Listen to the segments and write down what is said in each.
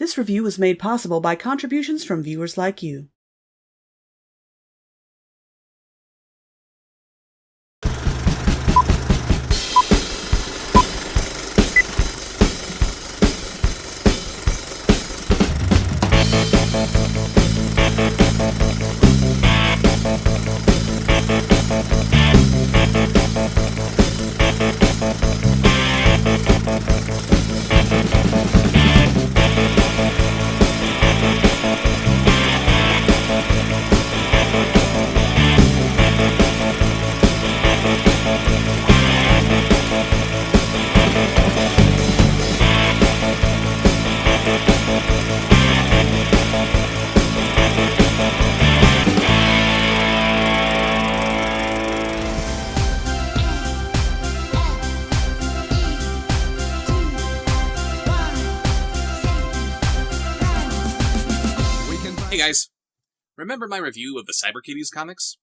This review was made possible by contributions from viewers like you. Hey guys, remember my review of the Cyber Kitties comics?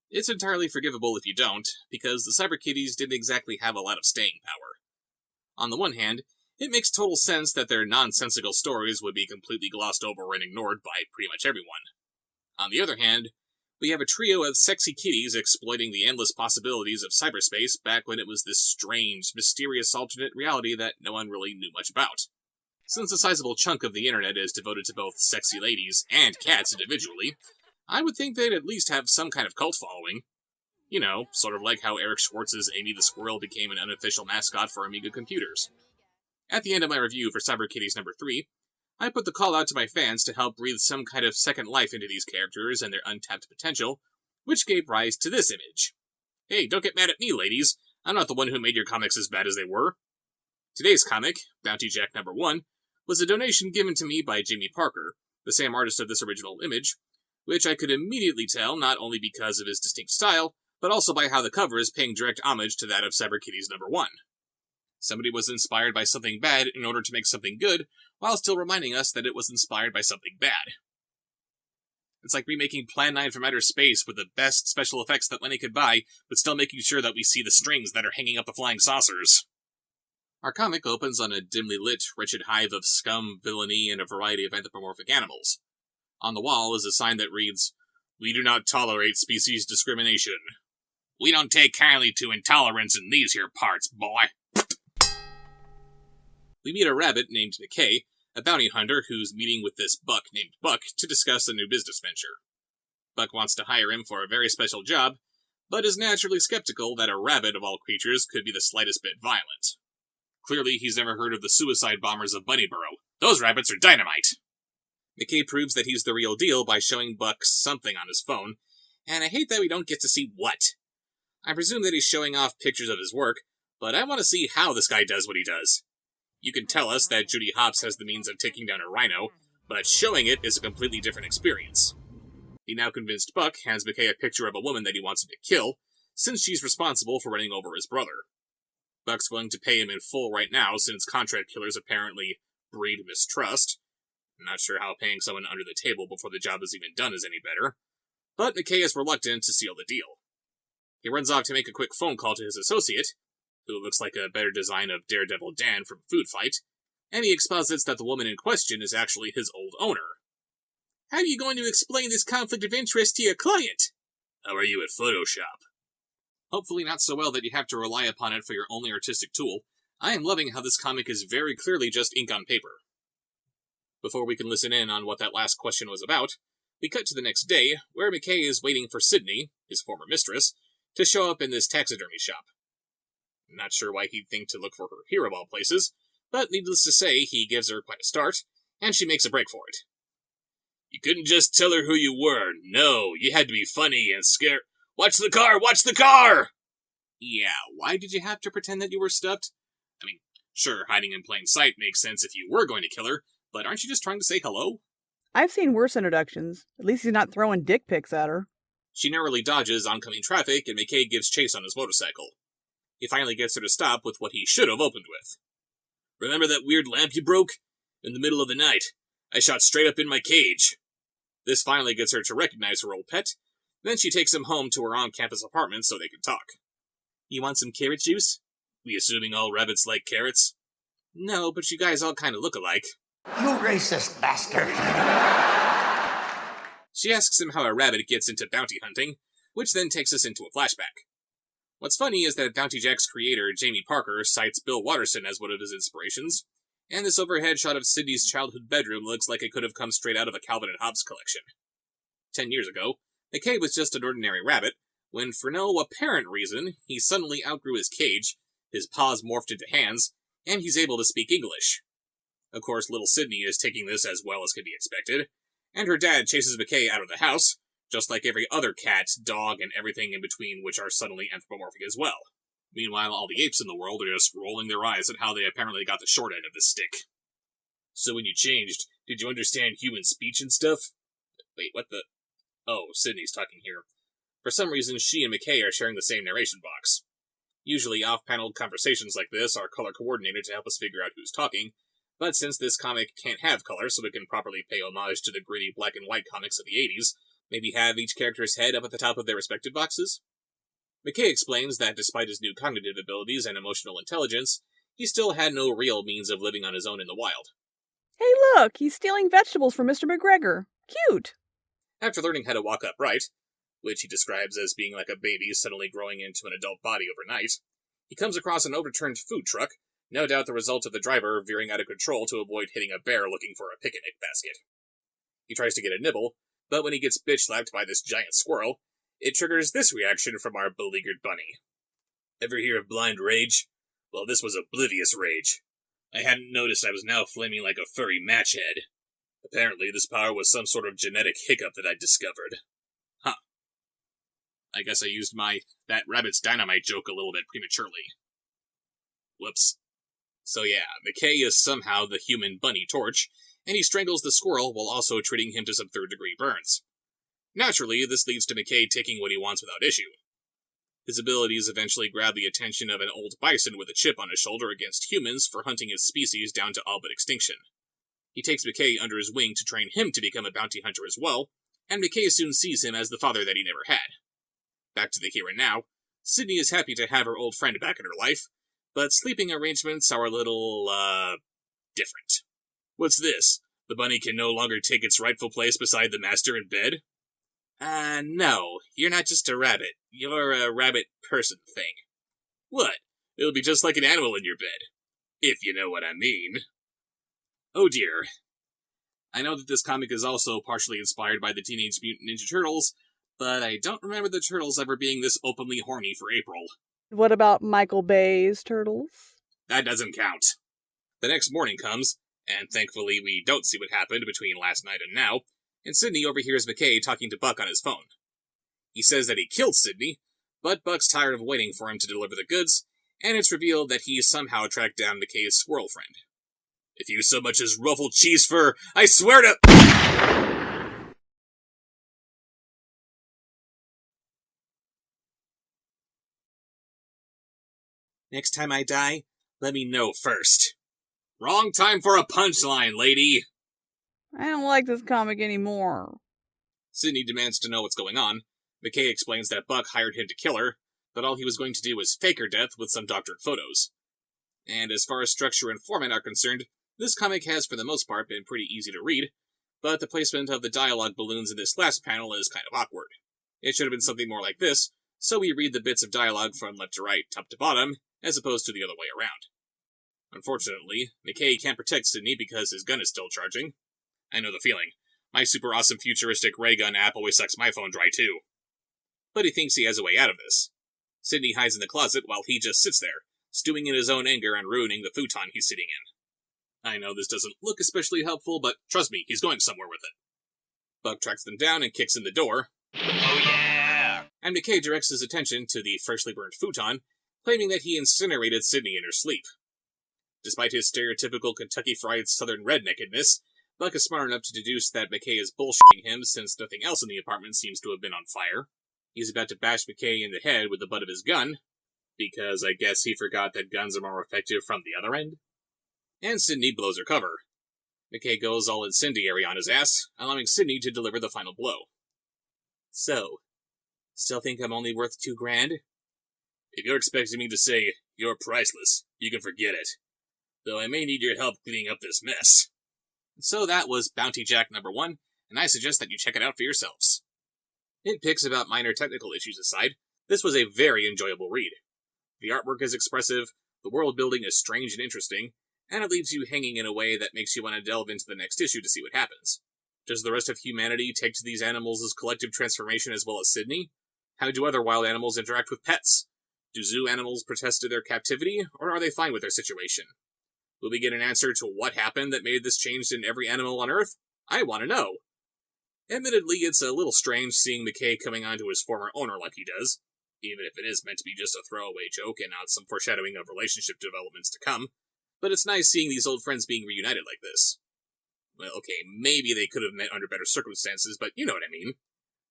It's entirely forgivable if you don't, because the Cyber Kitties didn't exactly have a lot of staying power. On the one hand, it makes total sense that their nonsensical stories would be completely glossed over and ignored by pretty much everyone. On the other hand, we have a trio of sexy kitties exploiting the endless possibilities of cyberspace back when it was this strange, mysterious alternate reality that no one really knew much about. Since a sizable chunk of the internet is devoted to both sexy ladies and cats individually, I would think they'd at least have some kind of cult following. You know, sort of like how Eric Schwartz's Amy the Squirrel became an unofficial mascot for Amiga computers. At the end of my review for Cyber Kitties number 3, I put the call out to my fans to help breathe some kind of second life into these characters and their untapped potential, which gave rise to this image. Hey, don't get mad at me, ladies. I'm not the one who made your comics as bad as they were. Today's comic, Bounty Jack number 1, was a donation given to me by Jamie Parker, the same artist of this original image, which I could immediately tell not only because of his distinct style, but also by how the cover is paying direct homage to that of Cyber Kitties number 1. Somebody was inspired by something bad in order to make something good, while still reminding us that it was inspired by something bad. It's like remaking Plan 9 from outer space with the best special effects that Lenny could buy, but still making sure that we see the strings that are hanging up the flying saucers. Our comic opens on a dimly lit, wretched hive of scum, villainy, and a variety of anthropomorphic animals. On the wall is a sign that reads, "We do not tolerate species discrimination. We don't take kindly to intolerance in these here parts, boy." We meet a rabbit named McKay, a bounty hunter who's meeting with this buck named Buck to discuss a new business venture. Buck wants to hire him for a very special job, but is naturally skeptical that a rabbit of all creatures could be the slightest bit violent. Clearly, he's never heard of the suicide bombers of Bunnyborough. Those rabbits are dynamite! McKay proves that he's the real deal by showing Buck something on his phone, and I hate that we don't get to see what. I presume that he's showing off pictures of his work, but I want to see how this guy does what he does. You can tell us that Judy Hopps has the means of taking down a rhino, but showing it is a completely different experience. The now convinced Buck hands McKay a picture of a woman that he wants him to kill, since she's responsible for running over his brother. Buck's willing to pay him in full right now, since contract killers apparently breed mistrust. I'm not sure how paying someone under the table before the job is even done is any better, but McKay is reluctant to seal the deal. He runs off to make a quick phone call to his associate, who looks like a better design of Daredevil Dan from Food Fight, and he exposits that the woman in question is actually his old owner. How are you going to explain this conflict of interest to your client? How are you at Photoshop? Hopefully not so well that you have to rely upon it for your only artistic tool. I am loving how this comic is very clearly just ink on paper. Before we can listen in on what that last question was about, we cut to the next day, where McKay is waiting for Sydney, his former mistress, to show up in this taxidermy shop. Not sure why he'd think to look for her here of all places, but needless to say, he gives her quite a start, and she makes a break for it. You couldn't just tell her who you were. No, you had to be funny and scare. Watch the car! Watch the car! Yeah, why did you have to pretend that you were stuffed? I mean, sure, hiding in plain sight makes sense if you were going to kill her, but aren't you just trying to say hello? I've seen worse introductions. At least he's not throwing dick pics at her. She narrowly dodges oncoming traffic, and McKay gives chase on his motorcycle. He finally gets her to stop with what he should have opened with. Remember that weird lamp you broke? In the middle of the night. I shot straight up in my cage. This finally gets her to recognize her old pet. Then she takes him home to her on-campus apartment so they can talk. You want some carrot juice? We assuming all rabbits like carrots? No, but you guys all kind of look alike. You racist bastard. She asks him how a rabbit gets into bounty hunting, which then takes us into a flashback. What's funny is that Bounty Jack's creator, Jamie Parker, cites Bill Watterson as one of his inspirations, and this overhead shot of Sydney's childhood bedroom looks like it could have come straight out of a Calvin and Hobbes collection. 10 years ago, McKay was just an ordinary rabbit, when for no apparent reason, he suddenly outgrew his cage, his paws morphed into hands, and he's able to speak English. Of course, little Sydney is taking this as well as could be expected, and her dad chases McKay out of the house, just like every other cat, dog, and everything in between which are suddenly anthropomorphic as well. Meanwhile, all the apes in the world are just rolling their eyes at how they apparently got the short end of this stick. So when you changed, did you understand human speech and stuff? Wait, what the... Oh, Sydney's talking here. For some reason, she and McKay are sharing the same narration box. Usually, off-paneled conversations like this are color-coordinated to help us figure out who's talking, but since this comic can't have color so it can properly pay homage to the gritty black-and-white comics of the 80s, maybe have each character's head up at the top of their respective boxes? McKay explains that despite his new cognitive abilities and emotional intelligence, he still had no real means of living on his own in the wild. Hey look, he's stealing vegetables from Mr. McGregor. Cute! After learning how to walk upright, which he describes as being like a baby suddenly growing into an adult body overnight, he comes across an overturned food truck, no doubt the result of the driver veering out of control to avoid hitting a bear looking for a picnic basket. He tries to get a nibble, but when he gets bitch-slapped by this giant squirrel, it triggers this reaction from our beleaguered bunny. Ever hear of blind rage? Well, this was oblivious rage. I hadn't noticed I was now flaming like a furry match head. Apparently, this power was some sort of genetic hiccup that I'd discovered. Huh. I guess I used my that rabbit's dynamite joke a little bit prematurely. Whoops. So yeah, McKay is somehow the human bunny torch, and he strangles the squirrel while also treating him to some third-degree burns. Naturally, this leads to McKay taking what he wants without issue. His abilities eventually grab the attention of an old bison with a chip on his shoulder against humans for hunting his species down to all but extinction. He takes McKay under his wing to train him to become a bounty hunter as well, and McKay soon sees him as the father that he never had. Back to the here and now, Sydney is happy to have her old friend back in her life, but sleeping arrangements are a little, different. What's this? The bunny can no longer take its rightful place beside the master in bed? No, you're not just a rabbit. You're a rabbit person thing. What? It'll be just like an animal in your bed. If you know what I mean. Oh dear. I know that this comic is also partially inspired by the Teenage Mutant Ninja Turtles, but I don't remember the Turtles ever being this openly horny for April. What about Michael Bay's Turtles? That doesn't count. The next morning comes, and thankfully we don't see what happened between last night and now, and Sydney overhears McKay talking to Buck on his phone. He says that he killed Sydney, but Buck's tired of waiting for him to deliver the goods, and it's revealed that he somehow tracked down McKay's squirrel friend. If you so much as ruffle cheese fur, I swear to... Next time I die, let me know first. Wrong time for a punchline, lady! I don't like this comic anymore. Sydney demands to know what's going on. McKay explains that Buck hired him to kill her, but all he was going to do was fake her death with some doctored photos. And as far as structure and format are concerned, this comic has for the most part been pretty easy to read, but the placement of the dialogue balloons in this last panel is kind of awkward. It should have been something more like this, so we read the bits of dialogue from left to right, top to bottom, as opposed to the other way around. Unfortunately, McKay can't protect Sydney because his gun is still charging. I know the feeling. My super awesome futuristic ray gun app always sucks my phone dry too. But he thinks he has a way out of this. Sydney hides in the closet while he just sits there, stewing in his own anger and ruining the futon he's sitting in. I know this doesn't look especially helpful, but trust me, he's going somewhere with it. Buck tracks them down and kicks in the door. Oh yeah! And McKay directs his attention to the freshly burned futon, claiming that he incinerated Sydney in her sleep. Despite his stereotypical Kentucky Fried Southern redneckedness, Buck is smart enough to deduce that McKay is bullshitting him since nothing else in the apartment seems to have been on fire. He's about to bash McKay in the head with the butt of his gun, because I guess he forgot that guns are more effective from the other end. And Sydney blows her cover. McKay goes all incendiary on his ass, allowing Sydney to deliver the final blow. So, still think I'm only worth $2,000? If you're expecting me to say, you're priceless, you can forget it. Though I may need your help cleaning up this mess. So that was Bounty Jack #1, and I suggest that you check it out for yourselves. Nitpicks about minor technical issues aside, this was a very enjoyable read. The artwork is expressive, the world building is strange and interesting, and it leaves you hanging in a way that makes you want to delve into the next issue to see what happens. Does the rest of humanity take to these animals as collective transformation as well as Sydney? How do other wild animals interact with pets? Do zoo animals protest to their captivity, or are they fine with their situation? Will we get an answer to what happened that made this change in every animal on Earth? I want to know. Admittedly, it's a little strange seeing McKay coming on to his former owner like he does, even if it is meant to be just a throwaway joke and not some foreshadowing of relationship developments to come, but it's nice seeing these old friends being reunited like this. Well, okay, maybe they could have met under better circumstances, but you know what I mean.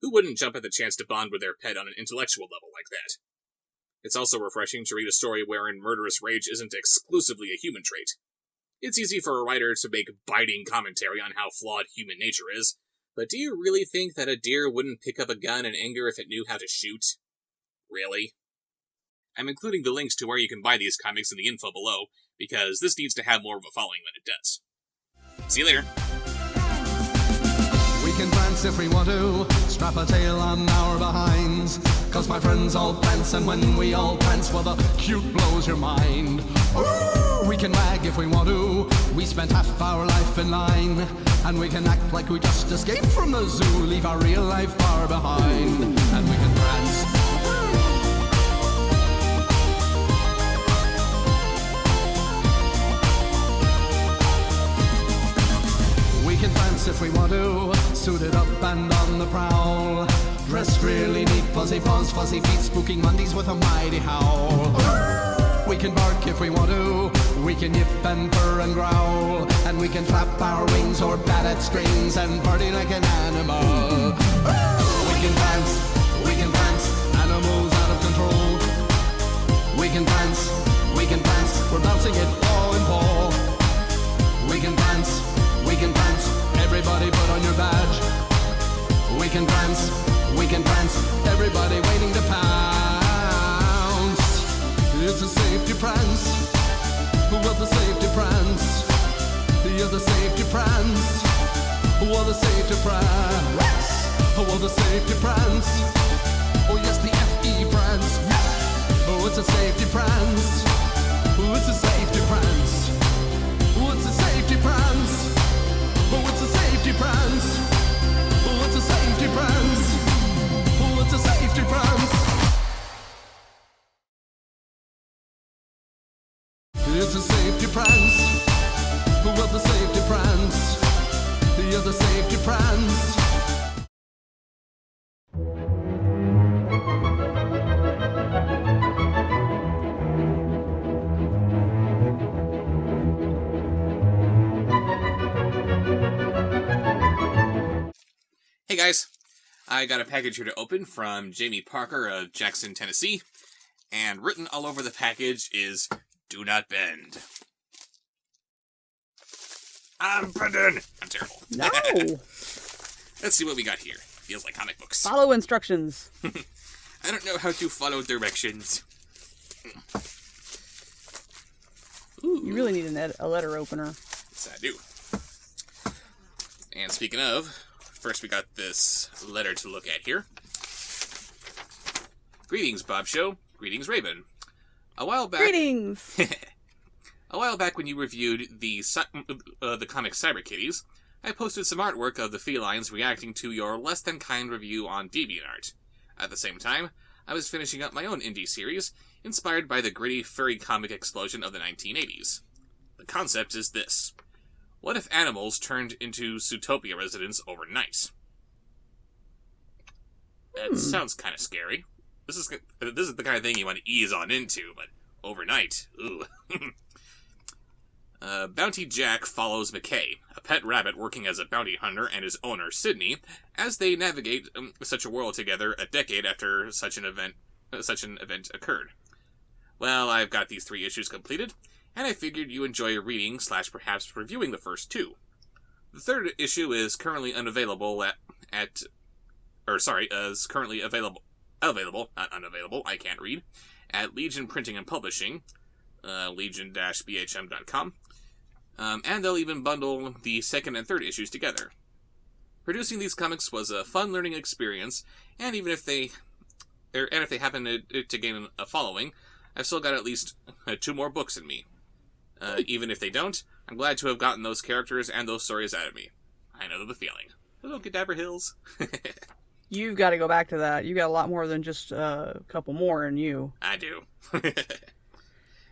Who wouldn't jump at the chance to bond with their pet on an intellectual level like that? It's also refreshing to read a story wherein murderous rage isn't exclusively a human trait. It's easy for a writer to make biting commentary on how flawed human nature is, but do you really think that a deer wouldn't pick up a gun in anger if it knew how to shoot? Really? I'm including the links to where you can buy these comics in the info below, because this needs to have more of a following than it does. See you later. We can prance if we want to, strap a tail on our behinds. Cause my friends all prance, and when we all prance, well, the cute blows your mind. Ooh, we can wag if we want to, we spent half our life in line. And we can act like we just escaped from the zoo, leave our real life far behind. And we can prance. We can prance if we want to, suited up and on the prowl. Dressed really neat, fuzzy paws, fuzzy feet, spooking Mondays with a mighty howl. We can bark if we want to, we can yip and purr and growl. And we can flap our wings or bat at strings and party like an animal. We can dance, animals out of control. We can dance, we're bouncing it ball and ball. We can dance, everybody put on your badge. We can dance, everybody waiting to pounce. It's a safety prance, well the safety prance. You're the safety prance, well the safety prance. Well the safety prance, oh yes the F.E. prance. Oh it's a safety prance, oh it's a safety prance. Oh it's a safety prance. Oh, it's a safety prance. Oh, it's a safety prance. Oh, it's a safety prance. It's a safety prance. Well, the safety prance. You're the safety prance. Hey guys, I got a package here to open from Jamie Parker of Jackson, Tennessee, and written all over the package is, "Do not bend." I'm bending! I'm terrible. No! Let's see what we got here. Feels like comic books. Follow instructions. I don't know how to follow directions. Ooh. You really need a letter opener. Yes, I do. And speaking of, first we got this letter to look at here. Greetings, Bob Show. Greetings, Raven. A while back... Greetings! A while back when you reviewed the comic Cyber Kitties, I posted some artwork of the felines reacting to your less-than-kind review on DeviantArt. At the same time, I was finishing up my own indie series, inspired by the gritty, furry comic explosion of the 1980s. The concept is this. What if animals turned into Zootopia residents overnight? That sounds kind of scary. This is the kind of thing you want to ease on into, but overnight, ooh. Bounty Jack follows McKay, a pet rabbit working as a bounty hunter, and his owner, Sydney, as they navigate such a world together a decade after such an event occurred. Well, I've got these 3 issues completed, and I figured you enjoy reading / perhaps reviewing the first 2. The 3rd issue is currently unavailable is currently available, not unavailable, I can't read, at Legion Printing and Publishing, legion-bhm.com. And they'll even bundle the second and third issues together. Producing these comics was a fun learning experience, and even if they happen to gain a following, I've still got at least 2 more books in me. Even if they don't, I'm glad to have gotten those characters and those stories out of me. I know the feeling. Hello, Cadaver Hills. You've got to go back to that. You got a lot more than just a couple more in you. I do.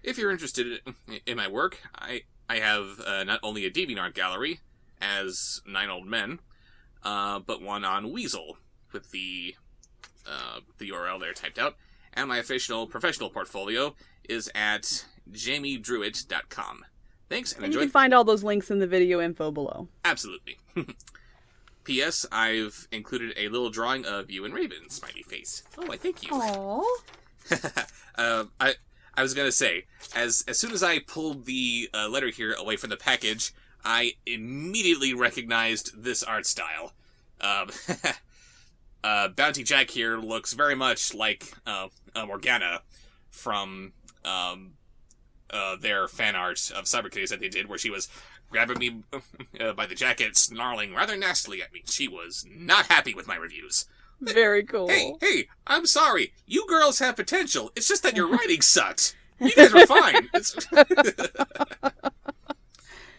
If you're interested in my work, I have not only a DeviantArt gallery as 9 Old Men, but one on Weasel with the URL there typed out, and my official professional portfolio is at jamiedruitt.com. Thanks, and enjoy. You can find all those links in the video info below. Absolutely. P.S. I've included a little drawing of you and Raven, smiley face. Oh, I thank you. Aww. I was gonna say, as soon as I pulled the letter here away from the package, I immediately recognized this art style. Bounty Jack here looks very much like Morgana from their fan art of Cyber Kitties that they did, where she was grabbing me by the jacket, snarling rather nastily at me. She was not happy with my reviews. Very cool. Hey, I'm sorry. You girls have potential. It's just that your writing sucked. You guys are fine.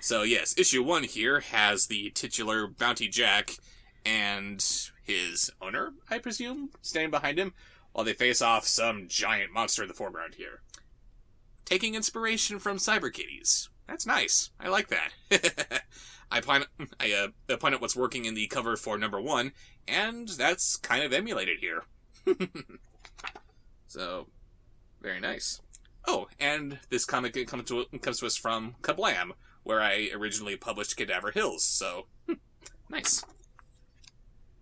So, yes, issue 1 here has the titular Bounty Jack and his owner, I presume, standing behind him, while they face off some giant monster in the foreground here. Taking inspiration from Cyber Kitties. That's nice. I like that. I point out what's working in the cover for number 1, and that's kind of emulated here. So, very nice. Oh, and this comic comes to us from Kablam, where I originally published Cadaver Hills, so nice.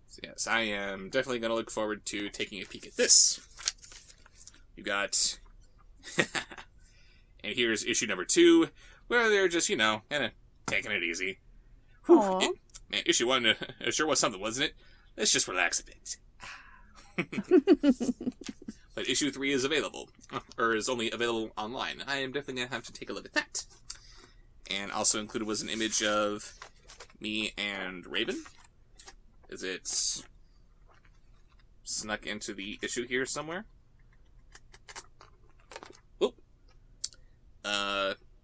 So yes, I am definitely going to look forward to taking a peek at this. You got... And here's issue number 2, where they're just, kind of taking it easy. Man, issue 1 sure was something, wasn't it? Let's just relax a bit. But issue 3 is available, or is only available online. I am definitely going to have to take a look at that. And also included was an image of me and Raven. Is it snuck into the issue here somewhere? Oh.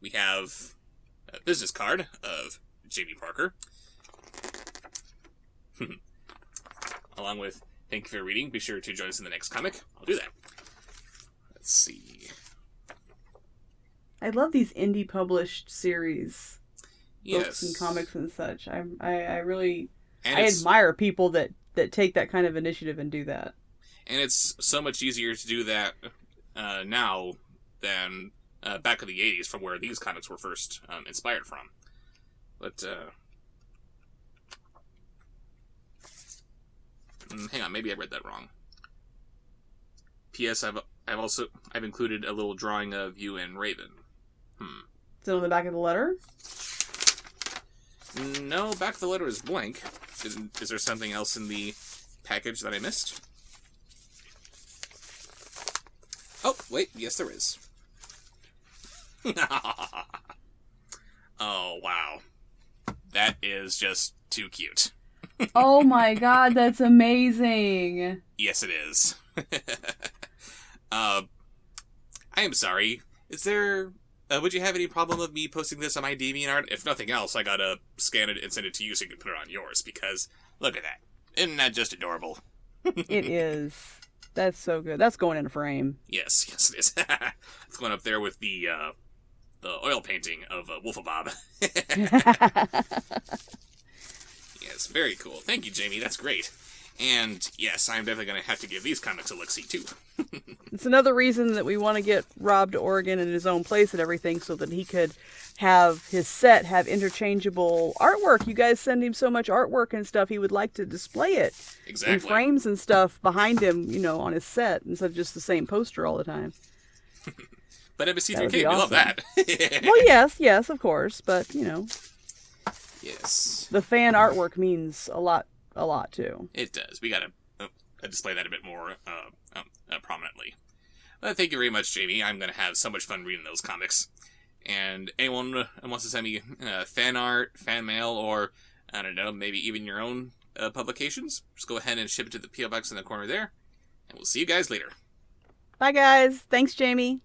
We have a business card of Jamie Parker. Along with, thank you for reading. Be sure to join us in the next comic. I'll do that. Let's see. I love these indie published series. Yes. Books and comics and such. I really admire people that take that kind of initiative and do that. And it's so much easier to do that now than back in the 80s, from where these comics were first inspired from. But, hang on, maybe I read that wrong. P.S. I've included a little drawing of you and Raven. Is it on the back of the letter? No, back of the letter is blank. Is there something else in the package that I missed? Oh, wait, yes there is. Oh, wow. That is just too cute. Oh my god, that's amazing. Yes, it is. I am sorry. Is there... would you have any problem with me posting this on my DeviantArt? If nothing else, I gotta scan it and send it to you so you can put it on yours, because look at that. Isn't that just adorable? It is. That's so good. That's going in a frame. Yes, it is. It's going up there with the oil painting of Wolfabob. Yes, very cool. Thank you, Jamie. That's great. And yes, I'm definitely going to have to give these comics a look-see, too. It's another reason that we want to get Rob to Oregon in his own place and everything so that he could have his set have interchangeable artwork. You guys send him so much artwork and stuff, he would like to display it Exactly. in frames and stuff behind him, on his set, instead of just the same poster all the time. But MSC3K, Awesome. we love that. Well, yes, of course, but, Yes. the fan artwork means a lot too. It does. We gotta display that a bit more prominently. Thank you very much, Jamie. I'm gonna have so much fun reading those comics. And anyone who wants to send me fan art, fan mail, or, I don't know, maybe even your own publications, just go ahead and ship it to the P.O. Box in the corner there. And we'll see you guys later. Bye, guys. Thanks, Jamie.